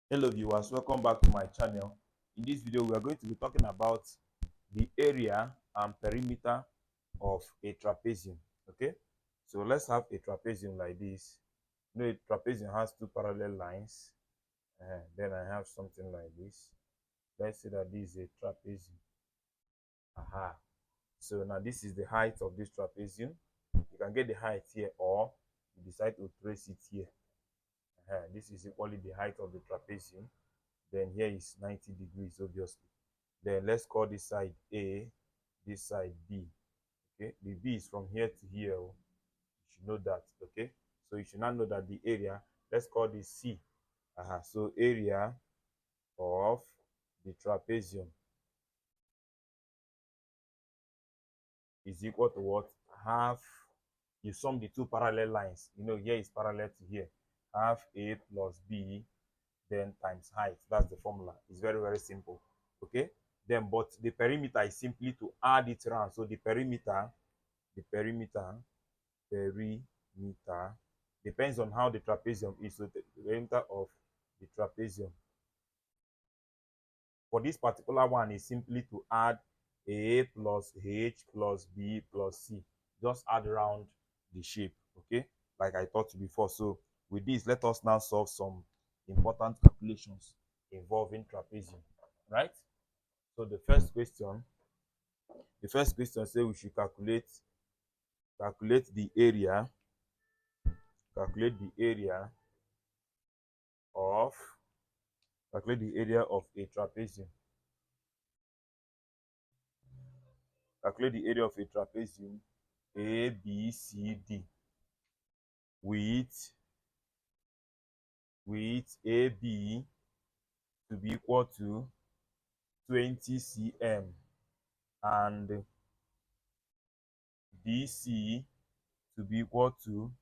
Hello viewers, welcome back to my channel. In this video we are going to be talking about the area and perimeter of a trapezium. Okay, so let's have a trapezium like this. You know, a trapezium has two parallel lines. Then I have something like this. Let's say that this is a trapezium. Aha. So now this is the height of this trapezium. You can get the height here, or you decide to trace it here. This is equally the height of the trapezium. Then here is 90 degrees, obviously. Then let's call this side A, this side B. Okay, the B is from here to here. You should know that. Okay, so you should now know that the area, let's call this C. So area of the trapezium is equal to what? Half, you sum the two parallel lines. You know, here is parallel to here. Half A plus B, then times height. That's the formula. It's very, very simple. Okay, then but the perimeter is simply to add it around. So the perimeter depends on how the trapezium is. So the perimeter of the trapezium for this particular one is simply to add A plus H plus B plus C. Just add around the shape. Okay, like I taught you before. So with this, let us now solve some important calculations involving trapezium. Right? So the first question say we should calculate the area of a trapezium. Calculate the area of a trapezium ABCD with AB to be equal to 20 cm and BC to be equal to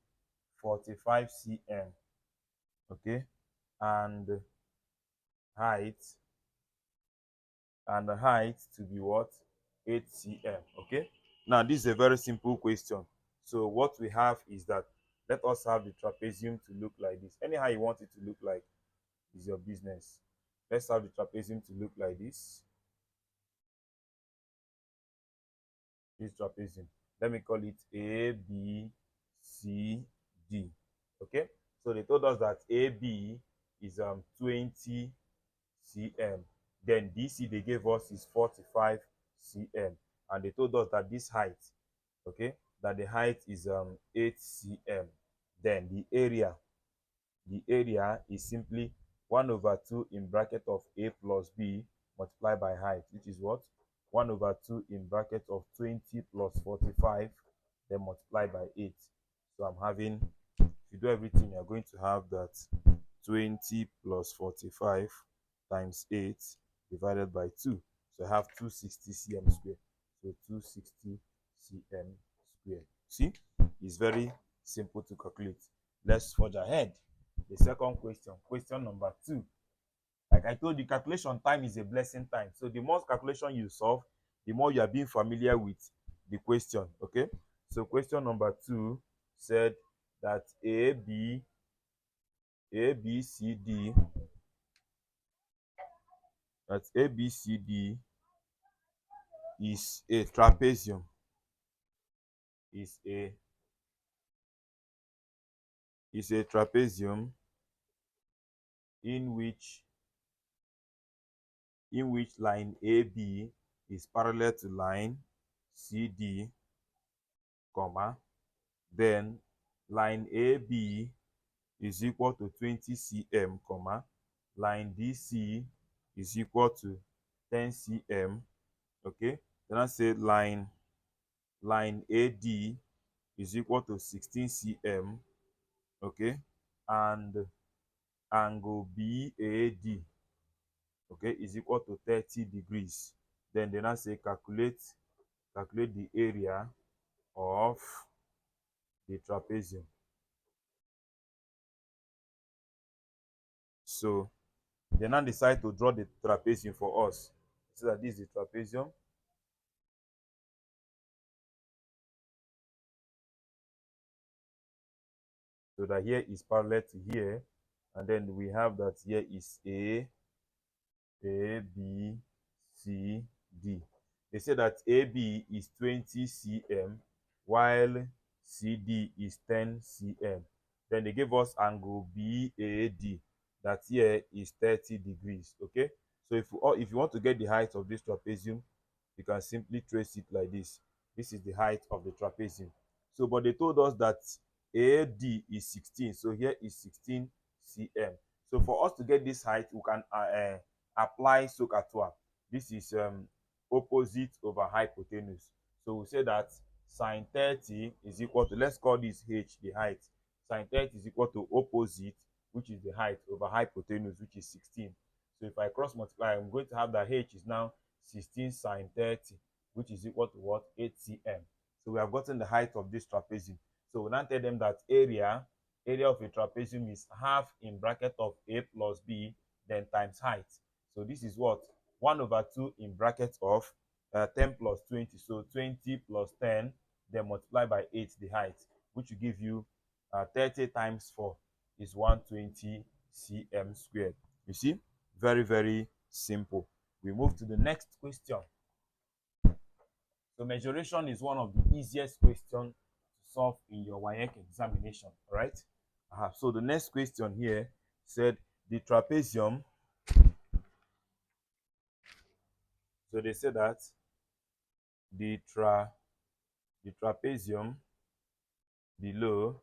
45 cm. Okay, and height to be what? 8 cm. Okay, now this is a very simple question. So what we have is that let us have the trapezium to look like this. Anyhow you want it to look like is your business. Let's have the trapezium to look like this. This trapezium, let me call it A B C D. Okay, so they told us that AB is 20 cm, then DC they gave us is 45 cm, and they told us that this height, okay, that the height is 8 cm. Then the area is simply 1 over 2 in bracket of A plus B multiplied by height, which is what? 1 over 2 in bracket of 20 plus 45, then multiplied by 8. So I'm having, if you do everything, you're going to have that 20 plus 45 times 8 divided by 2. So I have 260 cm square. So 260 cm square. See, it's very simple to calculate. Let's forge ahead. The second question number 2. Like I told you, calculation time is a blessing time. So the more calculation you solve, the more you are being familiar with the question. Okay, so question number 2 said that ABCD is a trapezium. Is a trapezium in which line AB is parallel to line CD, comma, then line AB is equal to 20 cm, comma, line DC is equal to 10 cm. Okay, then I say line AD is equal to 16 cm. Okay, and angle BAD, okay, is equal to 30 degrees. Then they now say calculate the area of the trapezium. So they now decide to draw the trapezium for us. So that this is the trapezium. So that here is parallel to here, and then we have that here is A, B, C, D. They say that AB is 20 cm while CD is 10 cm. Then they give us angle BAD, that here is 30 degrees. Okay, so if you want to get the height of this trapezium, you can simply trace it like this. This is the height of the trapezium. So but they told us that AD is 16, so here is 16 cm. So for us to get this height, we can apply SOHCAHTOA. This is opposite over hypotenuse. So we say that sine 30 is equal to, let's call this h the height. Sine 30 is equal to opposite, which is the height, over hypotenuse, which is 16. So if I cross multiply, I'm going to have that h is now 16 sine 30, which is equal to what? 8 cm. So we have gotten the height of this trapezium. So we now tell them that area of a trapezium is half in bracket of a plus b, then times height. So this is what? 1 over 2 in bracket of 10 plus 20. So 20 plus 10, then multiply by 8 the height, which will give you 30 times 4 is 120 cm squared. You see? Very, very simple. We move to the next question. So measuration is one of the easiest questions to solve in your WAEC examination, right? So the next question here said the trapezium. So they said that the trapezium below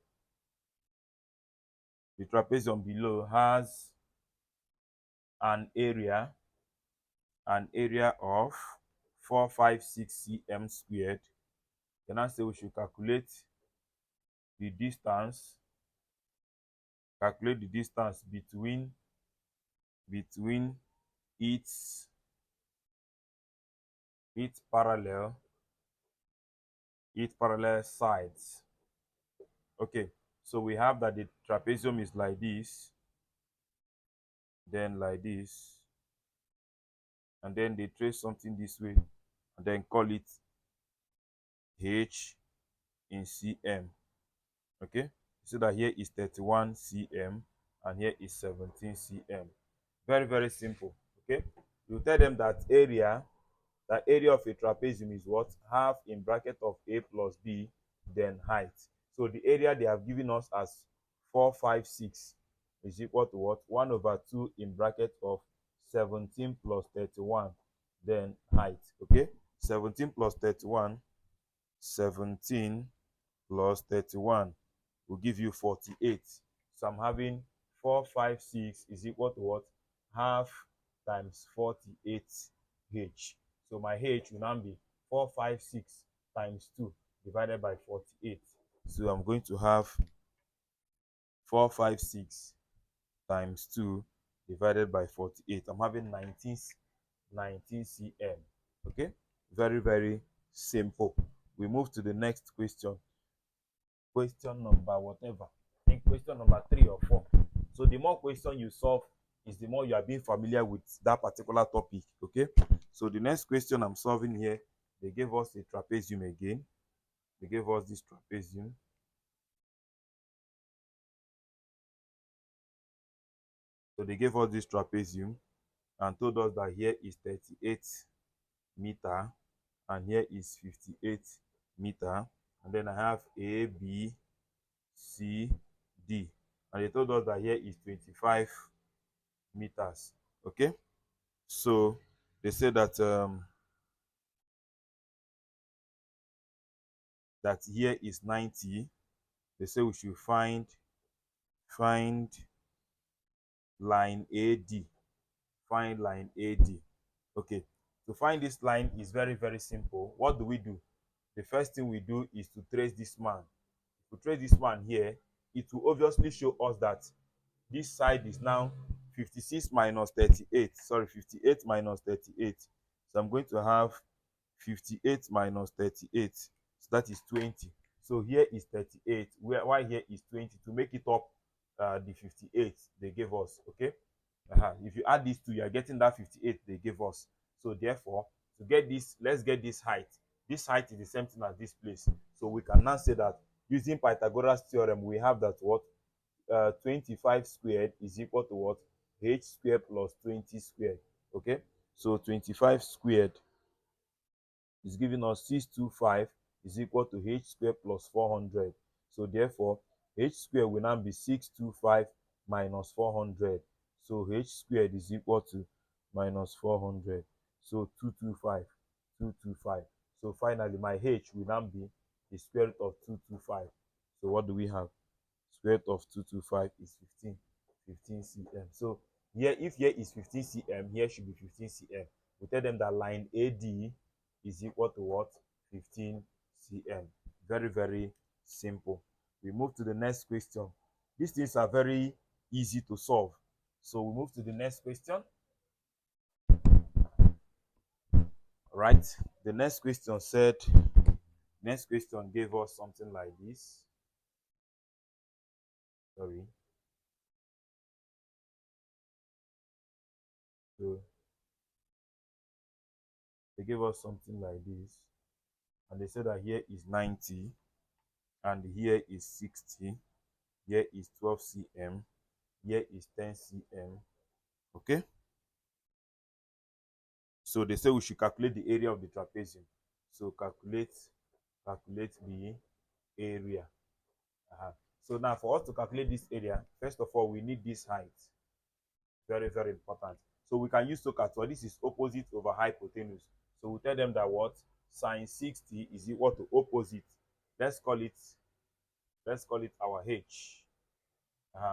has an area of 456 cm squared. Then I say we should calculate the distance between its parallel sides. Okay, so we have that the trapezium is like this, then like this, and then they trace something this way, and then call it h in cm. Okay, so that here is 31 cm and here is 17 cm. Very, very simple. Okay, you tell them that area of a trapezium is what? Half in bracket of a plus b, then height. So the area they have given us as 456 is equal to what? 1 over 2 in bracket of 17 plus 31, then height. Okay, 17 plus 31 will give you 48. So I'm having 456 is equal to what? Half times 48h. So my h will now be 456 times 2 divided by 48. So I'm going to have 456 times 2 divided by 48. I'm having 19 cm. Okay, very, very simple. We move to the next question. Question number whatever. I think question number 3 or 4. So the more question you solve is the more you are being familiar with that particular topic. Okay, so the next question I'm solving here, they gave us a trapezium again. They gave us this trapezium. So they gave us this trapezium and told us that here is 38 meter and here is 58 meter, and then I have A, B, C, D, and they told us that here is 25 meters. Okay, so they said that that here is 90. They say we should find line AD. Find line AD. Okay, to find this line is very, very simple. What do? The first thing we do is to trace this man. If we trace this man here, it will obviously show us that this side is now 56 minus 38. Sorry, 58 minus 38. So I'm going to have 58 minus 38. So that is 20. So here is 38. Why here is 20? To make it up the 58 they gave us. Okay. If you add these two, you are getting that 58 they gave us. So therefore, to get this, let's get this height. This height is the same thing as this place. So we can now say that using Pythagoras theorem, we have that what? 25 squared is equal to what? H squared plus 20 squared. Okay, so 25 squared is giving us 625 is equal to h squared plus 400. So therefore, h squared will now be 625 minus 400. So h squared is equal to minus 400. So 225, 225. So finally, my h will now be the square root of 225. So what do we have? Square root of 225 is 15, 15 cm. So here, if here is 15 cm, here should be 15 cm. We tell them that line AD is equal to what? 15 cm. Very, very simple. We move to the next question. These things are very easy to solve. So we move to the next question. Right? The next question said, next question gave us something like this. Sorry. So they gave us something like this. And they said that here is 90 and here is 60, here is 12 cm, here is 10 cm. Okay, so they say we should calculate the area of the trapezium. So calculate the area. So now for us to calculate this area, first of all we need this height. Very, very important. So we can use SOHCAHTOA. This is opposite over hypotenuse. So we tell them that what? Sine 60 is equal to opposite. Let's call it our h.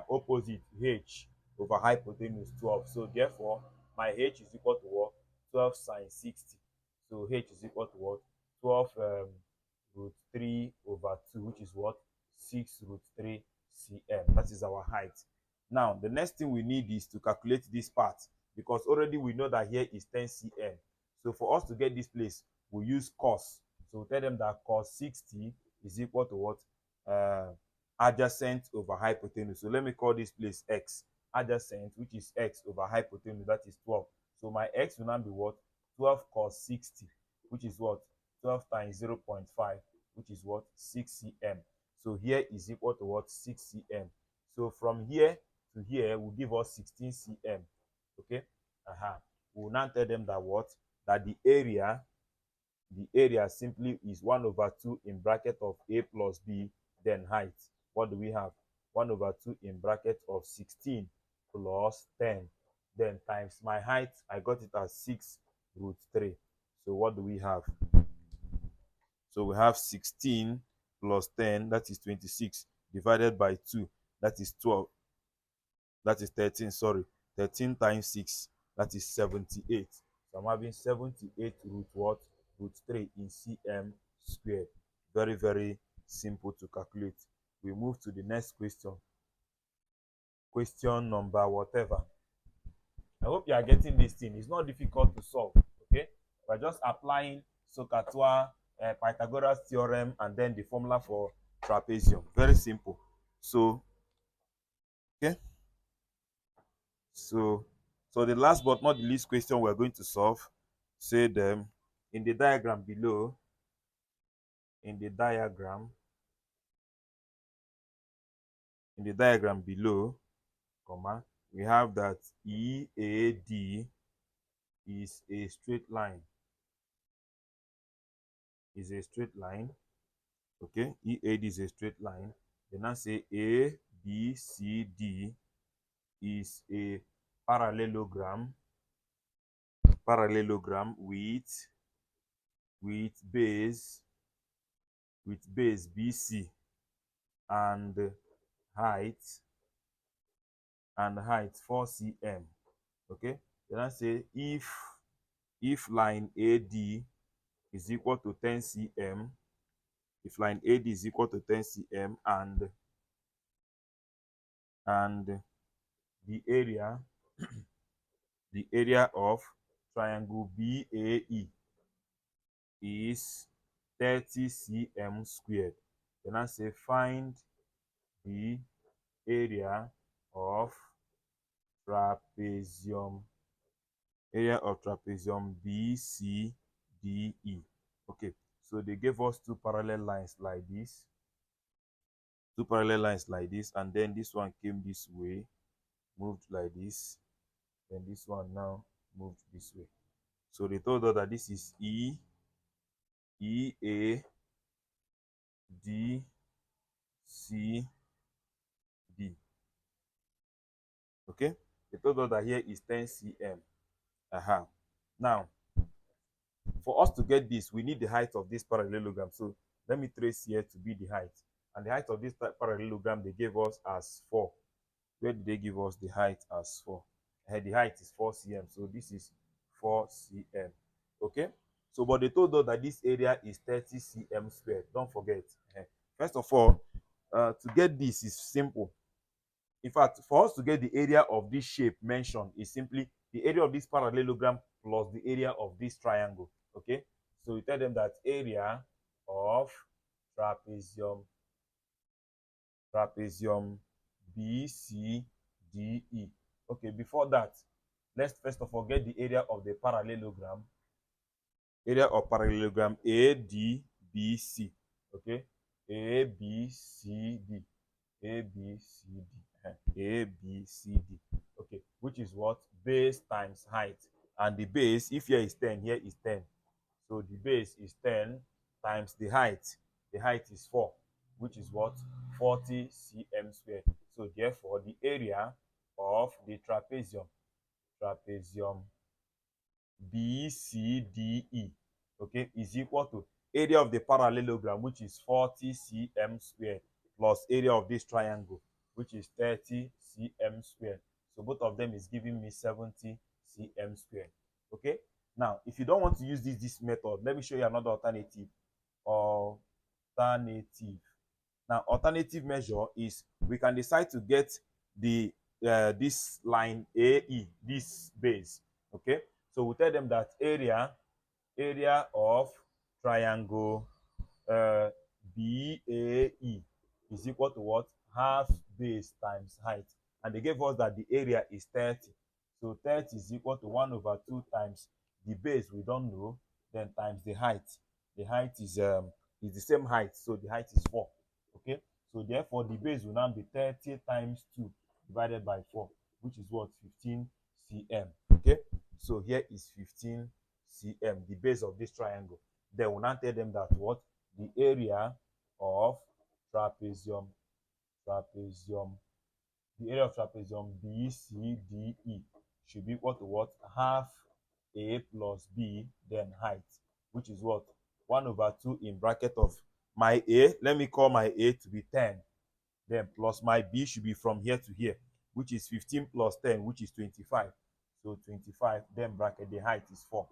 Opposite h over hypotenuse 12. So therefore, my h is equal to what? 12 sine 60. So h is equal to what? 12 root 3 over 2, which is what? 6 root 3 cm. That is our height. Now, the next thing we need is to calculate this part, because already we know that here is 10 cm. So for us to get this place, we use cos. So tell them that cos 60 is equal to what? Adjacent over hypotenuse. So let me call this place x. Adjacent, which is x over hypotenuse, that is 12. So my x will now be what? 12 cos 60, which is what? 12 times 0.5, which is what? 6 cm. So here is equal to what? 6 cm. So from here to here will give us 16 cm. Okay? We will now tell them that what? That the area simply is 1 over 2 in bracket of a plus b, then height. What do we have? 1 over 2 in bracket of 16 plus 10, then times my height. I got it as 6 root 3. So what do we have? So we have 16 plus 10, that is 26, divided by 2, that is 12. That is 13, sorry. 13 times 6, that is 78. So I'm having 78 root what? Root 3 in cm squared. Very, very simple to calculate. We move to the next question. Question number whatever. I hope you are getting this thing. It's not difficult to solve. Okay? We're just applying SOHCAHTOA, Pythagoras theorem, and then the formula for trapezium. Very simple. So, okay? So the last but not the least question we're going to solve, say them in the diagram below, in the diagram below, comma, we have that EAD is a straight line. Is a straight line. Okay, EAD is a straight line. Then I say ABCD is a parallelogram with base BC and height 4 cm. Okay, then I say if line AD is equal to 10 cm, if line AD is equal to 10 cm and the area of triangle BAE is 30 cm squared, then I say find the area of trapezium BCDE. Okay, so they gave us two parallel lines like this, two parallel lines like this, and then this one came this way, moved like this, then this one now moved this way. So they told us that this is EA, D, C, D. Okay, they told us that here is 10 cm. Now, for us to get this, we need the height of this parallelogram. So let me trace here to be the height. And the height of this parallelogram they gave us as 4. Where did they give us the height as 4? The height is 4 cm. So this is 4 cm. Okay? So, but they told us that this area is 30 cm squared. Don't forget. First of all, to get this is simple. In fact, for us to get the area of this shape mentioned is simply the area of this parallelogram plus the area of this triangle. Okay? So we tell them that area of trapezium BCDE. Okay, before that, let's first of all get the area of the parallelogram. Area of parallelogram ADBC. Okay? ABCD. ABCD. ABCD. Okay, which is what? Base times height. And the base, if here is 10, here is 10. So the base is 10 times the height. The height is 4, which is what? 40 cm squared. So therefore, the area of the trapezium BCDE, okay, is equal to area of the parallelogram, which is 40 cm squared, plus area of this triangle, which is 30 cm squared. So both of them is giving me 70 cm squared. Okay. Now, if you don't want to use this method, let me show you another alternative. Now, alternative measure is we can decide to get the this line AE, this base. Okay. So we tell them that area of triangle BAE is equal to what? Half base times height. And they gave us that the area is 30. So 30 is equal to 1/2 times the base we don't know, then times the height. The height is the same height, so the height is 4. Okay, so therefore the base will now be 30 times 2 divided by 4, which is what? 15 cm. Okay, so here is 15 cm, the base of this triangle. Then we'll now tell them that what? The area of trapezium BCDE should be equal to what? Half A plus B, then height, which is what? 1/2 in bracket of my A. Let me call my A to be 10. Then plus my B should be from here to here, which is 15 plus 10, which is 25. So 25, then bracket, the height is 4.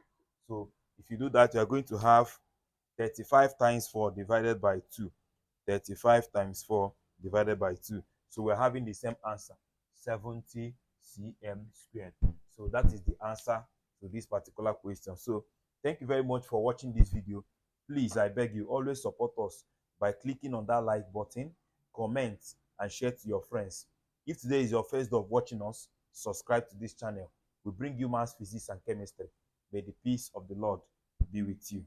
So if you do that, you are going to have 35 times 4 divided by 2. 35 times 4 divided by 2. So we're having the same answer, 70 cm squared. So that is the answer to this particular question. So thank you very much for watching this video. Please, I beg you, always support us by clicking on that like button, comment, and share to your friends. If today is your first day of watching us, subscribe to this channel. We bring you maths, physics, and chemistry. May the peace of the Lord be with you.